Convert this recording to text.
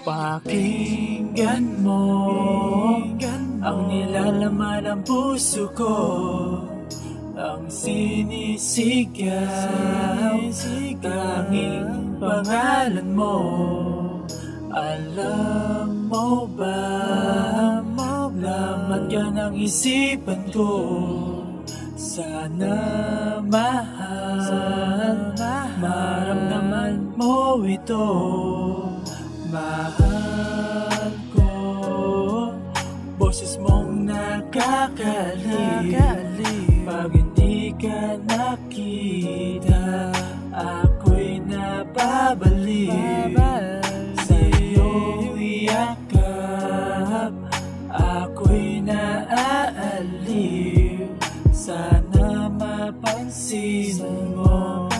Pakinggan mo ang nilalaman ng puso ko, ang sinisigaw, tanging pangalan mo. Alam mo ba, lamat ka ng isipan ko. Sana mahal, maramdaman mo ito. Mahal ko, boses mong nakakaliw. Pag hindi ka nakita, ako'y napabaliw. Sa iyong yakap, ako'y naaaliw. Sana mapansin mo,